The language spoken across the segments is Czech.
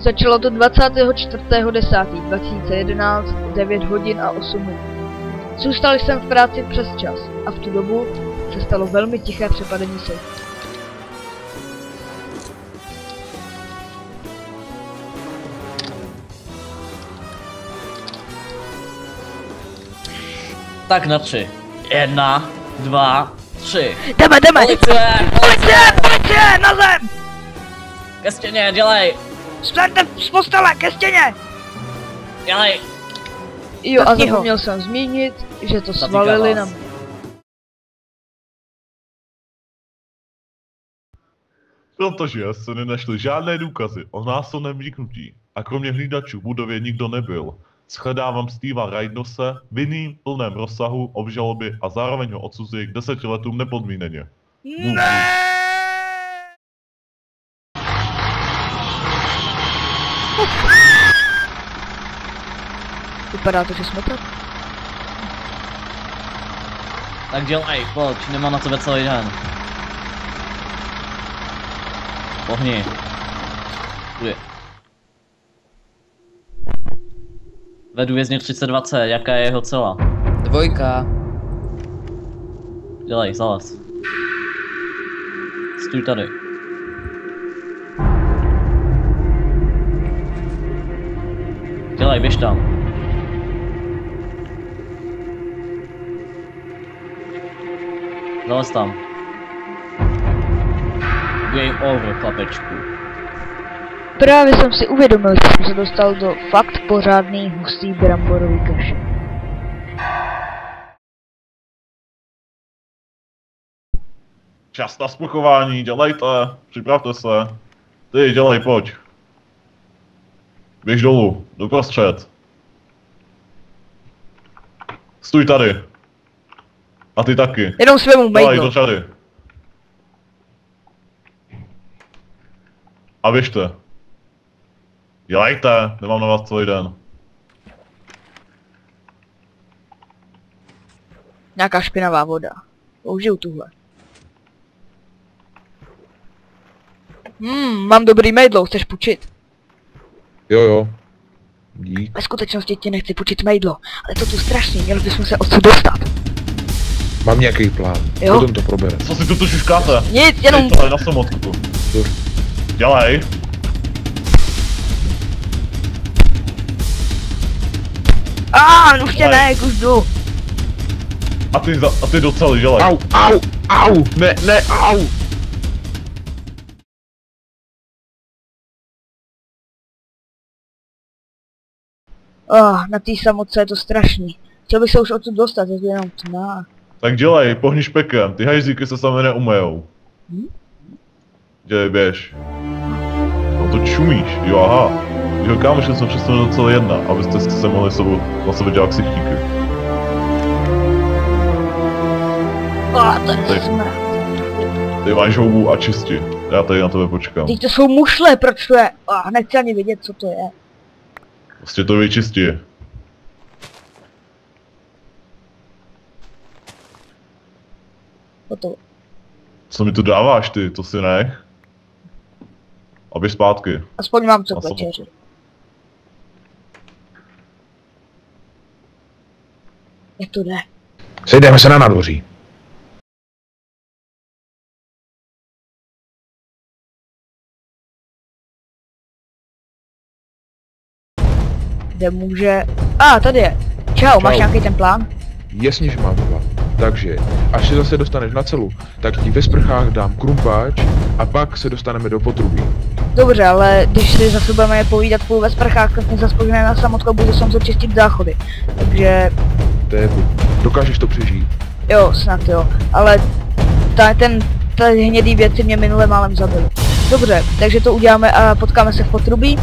Začalo to 24.10.2011, 9 hodin a 8 minut. Zůstal jsem v práci přes čas a v tu dobu se stalo velmi tiché přepadení sejfu. Tak na 3. 1, 2, 3. Jdeme! Policie! Policie! Na zem! Ke stěně, dělej! Staňte z postele, ke stěně! Dělej! Jo, a zapomněl jsem zmínit, že to svalili na mě. Protože se nenašly žádné důkazy o násilném vniknutí a kromě hlídačů v budově nikdo nebyl, shledávám Steva Rydnose vinným v plném rozsahu obžaloby a zároveň ho odsuzuji k 10 letům nepodmíněně. Ne! Vypadá to, že jsme tak. Tak dělej, pojď, nemám na tebe celý den. Pohni. Kudy? Vedu vězně 32C, jaká je jeho cela? 2. Dělej, zalez. Stůj tady. Dělej, běž tam. Zalez tam. Game over, chlapečku. Právě jsem si uvědomil, že jsem se dostal do fakt pořádný hustý bramborový kaše. Čas na spochování, dělejte, připravte se. Ty, dělej, pojď. Běž dolů, doprostřed. Stůj tady. A ty taky. Jenom svému Dělej mejdlu. to tady. A běžte. Dělejte, nemám na vás celý den. Nějaká špinavá voda. Použiju tuhle. Mám dobrý mejdlo, chceš půjčit? Jo. Dík. Ve skutečnosti ti nechci půjčit mejdlo, ale to tu strašně, měli bychom se odsud dostat. Mám nějaký plán. Jo? Potom to probere. Co si tu šuškáte? Nic, jenom... Tohle na samotku. Dělej. Už tě ne, už jdu. A ty docela, dělej. Au! Ne, au! Na té samotce je to strašný. Chtěl bych se už odsud dostat, je to jenom tma. Tak dělej, pohni špekem, ty hajzíky se sami neumejou. Dělej, běž. No to čumíš, jo aha. Jo, kámoši jsme přesunuli do celé jedna, abyste se mohli na sebe dělat ksichtíky. To je smrad. Ty máš houbu a čisti, já tady na tebe počkám. Teď to jsou mušle, proč to je? Nechci ani vědět, co to je. Prostě to vyčistí. Hotovo. Co mi tu dáváš ty, to si nech? A běž zpátky. Aspoň mám co A k večeři. Jak to jde? Sejdeme se na nádvoří. Kde může... Tady je. Čau, máš nějaký ten plán? Jasně, že mám plán. Takže, až se zase dostaneš na celu, tak ti ve sprchách dám krumpáč a pak se dostaneme do potrubí. Dobře, ale když si zase budeme povídat půl ve sprchách, tak mě zase na samotku budu sam čistit záchody. Takže... To je dokážeš to přežít. Jo, snad jo. Ale ten hnědý věci mě minule málem zabily. Dobře, takže to uděláme a potkáme se v potrubí.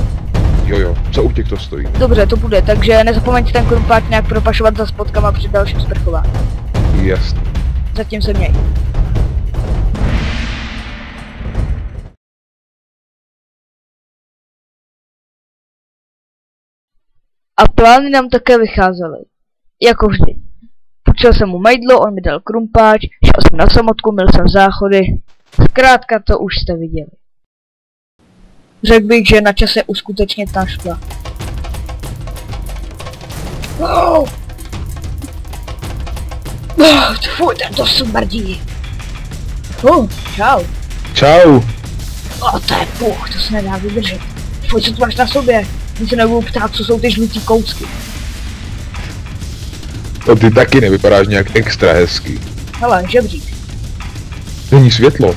Jo, co u těch to stojí? Dobře, to bude, takže nezapomeňte ten krumpáč nějak propašovat za spotkama při dalším sprchování. Jasně. Zatím se měj. A plány nám také vycházely. Jako vždy. Půjčil jsem mu mejdlo, on mi dal krumpáč, šel jsem na samotku, myl jsem záchody. Zkrátka to už jste viděli. Řekl bych, že na čase uskutečnit náš plán. Oh! Fuj, tento smrdí. Čau. Čau. To je puch, to se nedá vydržet. Fuj, co tu máš na sobě? Nic se nebudu ptát, co jsou ty žlutý kousky. To ty taky nevypadáš nějak extra hezký. Hele, žebřík. Není světlo.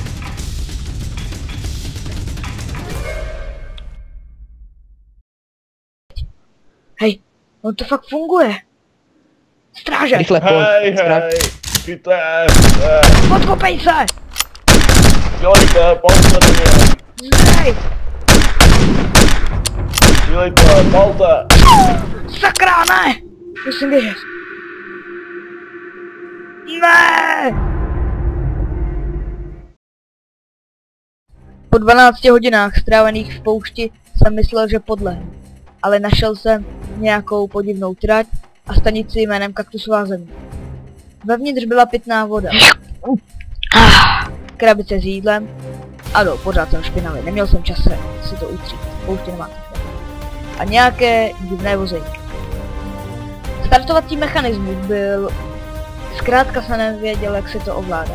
Hej, on to fakt funguje. Stráže, Rychle pojď. Hej, chyťte, podkopej se! dělejte, palte na mě, Zdej! dělejte, palte. Sakra, ne! Musím běžet. Ne! Po 12 hodinách strávených v poušti jsem myslel, že podlehnu. Ale našel jsem nějakou podivnou trať a stanici jménem Kaktusová země. Vevnitř byla pitná voda. Krabice s jídlem. Ano, pořád jsem špinavý, neměl jsem čas si to utřít. Pouště nemá to. A nějaké divné vozejky. Startovací mechanismus byl... Zkrátka jsem nevěděl, jak se to ovládá.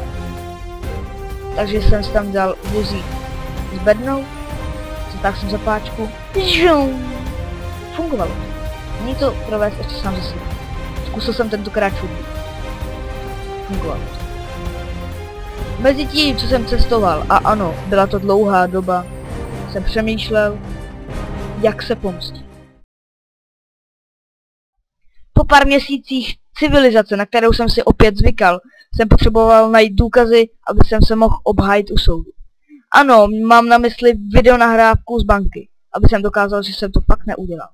Takže jsem si tam dal vozík s bednou, zatáhl jsem zapáčku, fungovalo to. Není to provést ještě sám ze sebe. Zkusil jsem tentokrát šudit. Fungovalo to. Mezi tím, co jsem cestoval, a ano, byla to dlouhá doba, jsem přemýšlel, jak se pomstit. Po pár měsících civilizace, na kterou jsem si opět zvykal, jsem potřeboval najít důkazy, aby jsem se mohl obhájit u soudu. Ano, mám na mysli videonahrávku z banky, aby jsem dokázal, že jsem to fakt neudělal.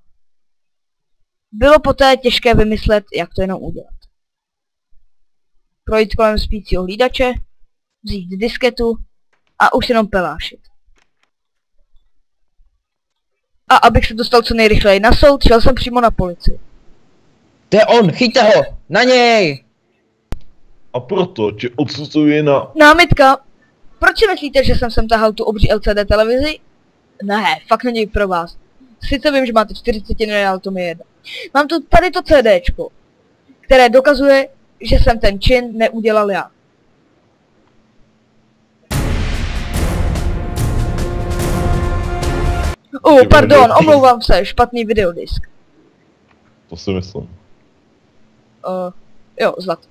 Bylo poté těžké vymyslet, jak to jenom udělat. Projít kolem spícího hlídače, vzít disketu a už jenom pelášit. A abych se dostal co nejrychleji na soud, šel jsem přímo na policii. To je on, chyťte ho! Na něj! A proto tě odsuzuje na... Námitka! Proč si myslíte, že jsem sem tahal tu obří LCD televizi? Ne, fakt není pro vás. Sice vím, že máte 40, ale to mi je jedno. Mám tu tady to CDčko, které dokazuje, že jsem ten čin neudělal já. Pardon, omlouvám se, špatný videodisk. To si myslím. Jo, zlato.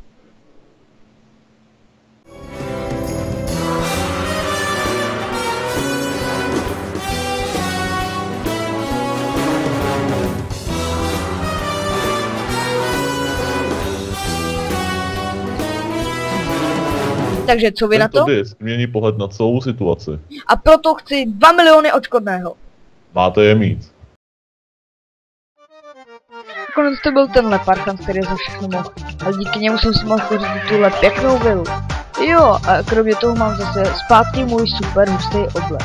Takže co vy na to? Tento disk mění pohled na celou situaci. A proto chci 2 miliony odškodného. Máte je mít. Nakonec to byl tenhle parchant, který za všechno mohl. A díky němu jsem si mohl pořídit tuhle pěknou vilu. Jo, a kromě toho mám zase zpátky můj super hustý oblek.